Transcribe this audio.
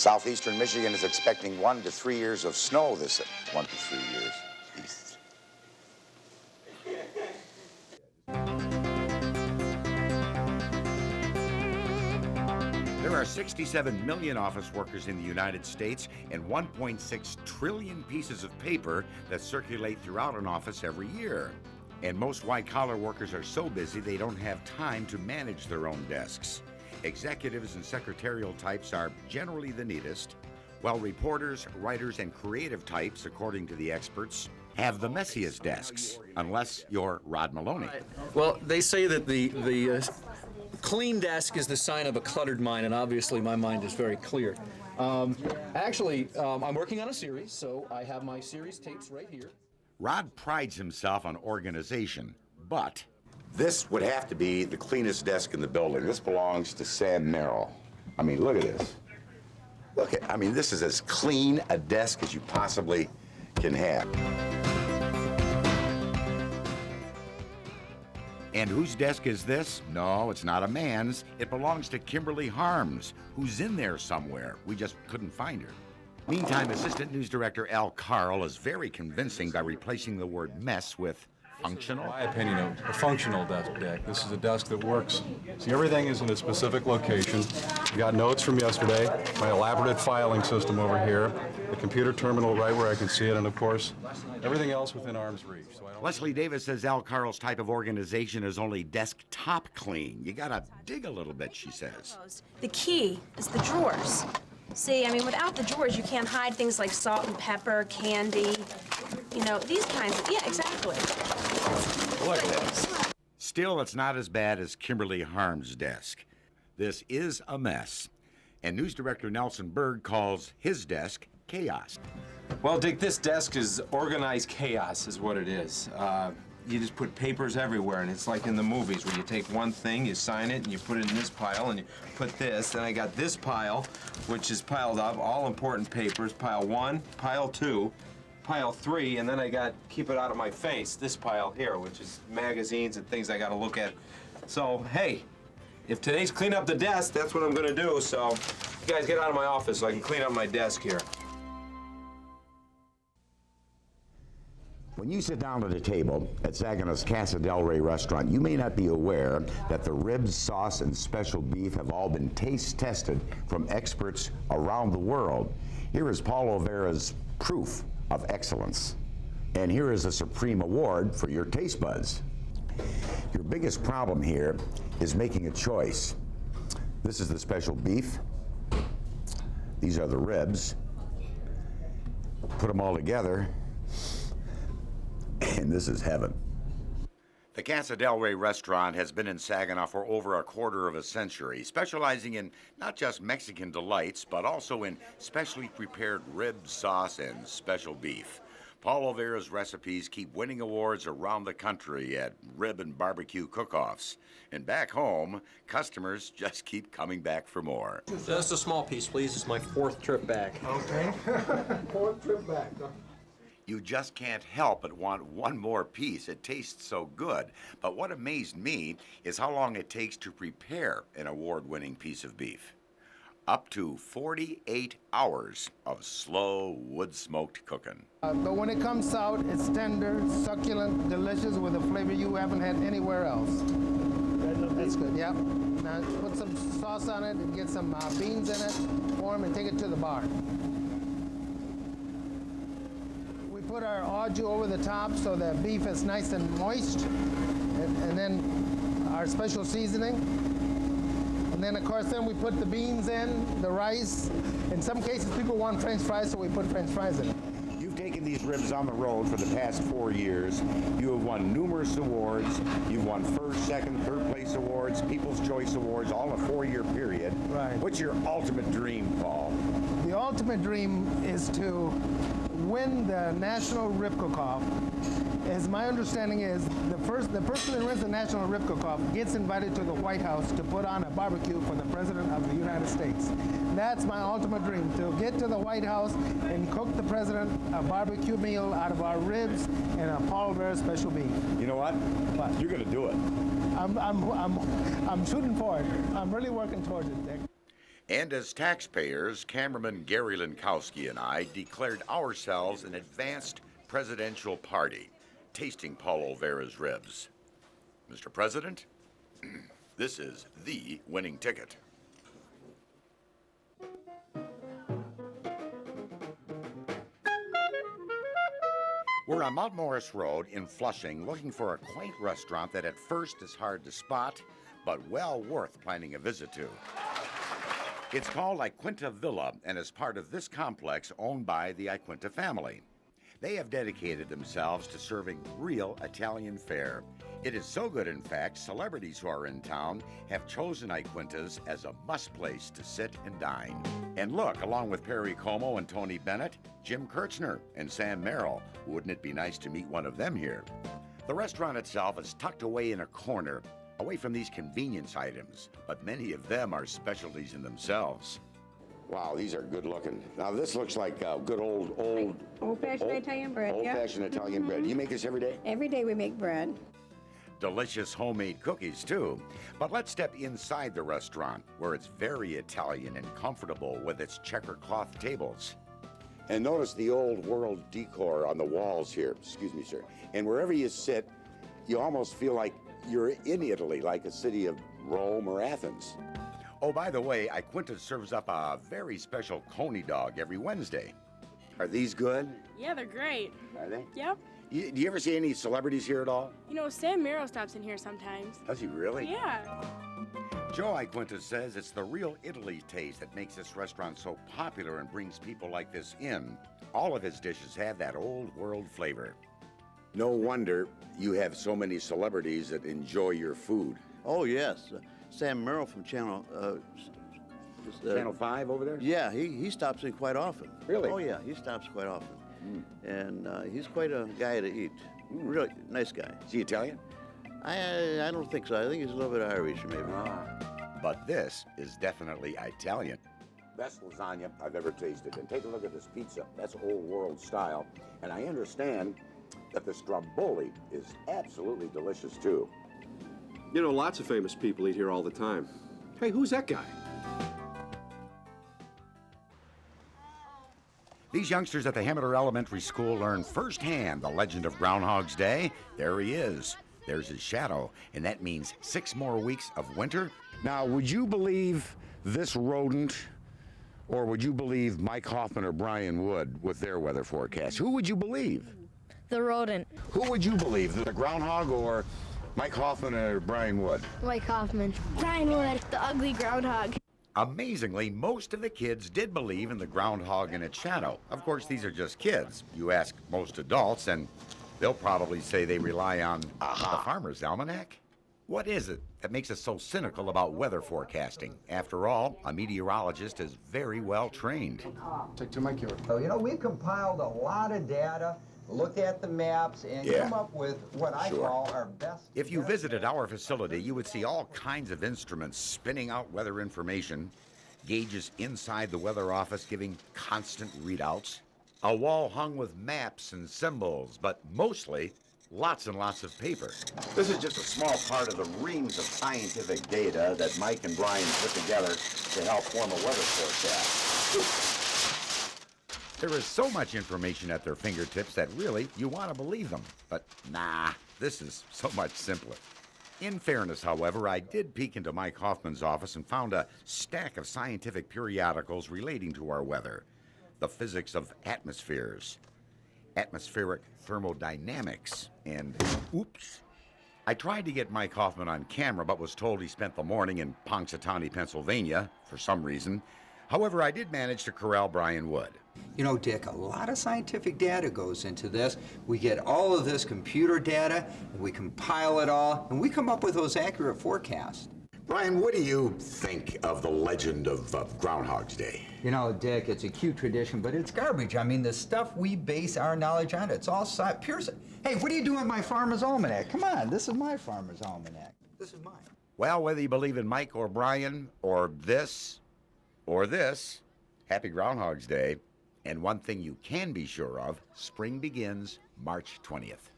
Southeastern Michigan is expecting 1 to 3 years of snow this 1 to 3 years east. There are 67 million office workers in the United States and 1.6 trillion pieces of paper that circulate throughout an office every year. And most white-collar workers are so busy they don't have time to manage their own desks. Executives and secretarial types are generally the neatest, while reporters, writers, and creative types, according to the experts, have the messiest desks, unless you're Rod Maloney. Well, they say that the clean desk is the sign of a cluttered mind, and obviously my mind is very clear. Actually, I'm working on a series, so I have my series tapes right here. Rod prides himself on organization, but This would have to be the cleanest desk in the building. This belongs to Sam Merrill. I mean, look at this. Look at, I mean, this is as clean a desk as you possibly can have. And whose desk is this? No, it's not a man's. It belongs to Kimberly Harms, who's in there somewhere. We just couldn't find her. Meantime, Assistant News Director Al Carl is very convincing by replacing the word mess with functional. In my opinion, a functional desk. This is a desk that works. See, everything is in a specific location. We got notes from yesterday, my elaborate filing system over here, the computer terminal right where I can see it, and of course, everything else within arm's reach. So Leslie Davis says Al Carl's type of organization is only desktop clean. You gotta dig a little bit, she says. The key is the drawers. See, I mean, without the drawers, you can't hide things like salt and pepper, candy, you know, these kinds of, yeah, exactly. Look at this. Still, it's not as bad as Kimberly Harms' desk. This is a mess. And News Director Nelson Berg calls his desk chaos. Well, Dick, this desk is organized chaos is what it is. You just put papers everywhere, and it's like in the movies where you take one thing, you sign it, and you put it in this pile, and you put this. Then I got this pile, which is piled up, all important papers, pile 1, pile 2, pile 3, and then I got, keep it out of my face, this pile here, which is magazines and things I got to look at. So, hey, if today's clean up the desk, that's what I'm going to do. So, you guys get out of my office so I can clean up my desk here. When you sit down at a table at Saginow's Casa del Rey restaurant, you may not be aware that the ribs, sauce, and special beef have all been taste tested from experts around the world. Here is Paul Olvera's proof of excellence. And here is a supreme award for your taste buds. Your biggest problem here is making a choice. This is the special beef. These are the ribs. Put them all together, and this is heaven. The Casa del Rey restaurant has been in Saginaw for over a quarter of a century, specializing in not just Mexican delights, but also in specially prepared ribs, sauce, and special beef. Paul Olvera's recipes keep winning awards around the country at rib and barbecue cook-offs. And back home, customers just keep coming back for more. Just a small piece, please. It's my 4th trip back. Okay. 4th trip back. You just can't help but want one more piece. It tastes so good. But what amazed me is how long it takes to prepare an award-winning piece of beef. Up to 48 hours of slow wood-smoked cooking. But when it comes out, it's tender, succulent, delicious with a flavor you haven't had anywhere else. That's good, yep. Now put some sauce on it and get some beans in it, form, and take it to the bar. We put our au jus over the top so the beef is nice and moist, and then our special seasoning. And then, of course, then we put the beans in, the rice. In some cases, people want French fries, so we put French fries in it. You've taken these ribs on the road for the past 4 years. You have won numerous awards. You've won first, second, third place awards, People's Choice Awards, all in a 4-year period. Right. What's your ultimate dream, Paul? The ultimate dream is to win the National Rib Cook-Off. As my understanding is, the person that wins the National Rib Cook-Off gets invited to the White House to put on a barbecue for the President of the United States. That's my ultimate dream, to get to the White House and cook the President a barbecue meal out of our ribs and a Paul Olvera special beef. You know what? What? You're going to do it. I'm shooting for it. I'm really working towards it, Dick. And as taxpayers, cameraman Gary Linkowski and I declared ourselves an advanced presidential party, tasting Paul Olvera's ribs. Mr. President, this is the winning ticket. We're on Mount Morris Road in Flushing looking for a quaint restaurant that at first is hard to spot, but well worth planning a visit to. It's called Iquinta Villa and is part of this complex owned by the Iquinta family. They have dedicated themselves to serving real Italian fare. It is so good, in fact, celebrities who are in town have chosen Iquinta's as a must place to sit and dine. And look, along with Perry Como and Tony Bennett, Jim Kirchner and Sam Merrill. Wouldn't it be nice to meet one of them here? The restaurant itself is tucked away in a corner, away from these convenience items, but many of them are specialties in themselves. Wow, these are good looking. Now this looks like good Old-fashioned Italian bread, yeah. Old-fashioned Italian bread. You make this every day? Every day we make bread. Delicious homemade cookies too. But let's step inside the restaurant, where it's very Italian and comfortable with its checker cloth tables. And notice the old world decor on the walls here. Excuse me, sir. And wherever you sit, you almost feel like you're in Italy, like a city of Rome or Athens. Oh, by the way, Iquinta serves up a very special coney dog every Wednesday. Are these good? Yeah, they're great. Are they? Yep. Do you ever see any celebrities here at all? You know, Sam Merrill stops in here sometimes. Does he really? Yeah. Joe Iquinta says it's the real Italy taste that makes this restaurant so popular and brings people like this in. All of his dishes have that old world flavor. No wonder you have so many celebrities that enjoy your food. Oh, yes. Sam Merrill from Channel... Channel 5 over there? Yeah, he stops in quite often. Really? Oh, yeah, he stops quite often. And he's quite a guy to eat. Really nice guy. Is he Italian? I don't think so. I think he's a little bit Irish, maybe. But this is definitely Italian. Best lasagna I've ever tasted. And take a look at this pizza. That's old world style. And I understand that the stromboli is absolutely delicious too. You know, lots of famous people eat here all the time. Hey, who's that guy? These youngsters at the Hamilton Elementary School learn firsthand the legend of Groundhog's Day. There he is. There's his shadow, and that means 6 more weeks of winter. Now, would you believe this rodent, or would you believe Mike Hoffman or Brian Wood with their weather forecast? Who would you believe? The rodent. Who would you believe, the groundhog or Mike Hoffman or Brian Wood? Mike Hoffman. Brian Wood. The ugly groundhog. Amazingly, most of the kids did believe in the groundhog and its shadow. Of course, these are just kids. You ask most adults, and they'll probably say they rely on the Farmer's Almanac. What is it that makes us so cynical about weather forecasting? After all, a meteorologist is very well trained. Take to my cure. So, you know, we compiled a lot of data, looked at the maps, and come up with what I call our best. If you visited our facility, you would see all kinds of instruments spinning out weather information, gauges inside the weather office giving constant readouts, a wall hung with maps and symbols, but mostly lots and lots of paper. This is just a small part of the reams of scientific data that Mike and Brian put together to help form a weather forecast. There is so much information at their fingertips that really you want to believe them. But nah, this is so much simpler. In fairness, however, I did peek into Mike Hoffman's office and found a stack of scientific periodicals relating to our weather. The physics of atmospheres, atmospheric thermodynamics, and oops. I tried to get Mike Hoffman on camera, but was told he spent the morning in Punxsutawney, Pennsylvania, for some reason. However, I did manage to corral Brian Wood. You know, Dick, a lot of scientific data goes into this. We get all of this computer data, and we compile it all, and we come up with those accurate forecasts. Brian, what do you think of the legend of Groundhog's Day? You know, Dick, it's a cute tradition, but it's garbage. I mean, the stuff we base our knowledge on, it's all pure. Hey, what are you doing with my Farmer's Almanac? Come on, this is my Farmer's Almanac. This is mine. Well, whether you believe in Mike or Brian, or this, happy Groundhog's Day. And one thing you can be sure of, spring begins March 20th.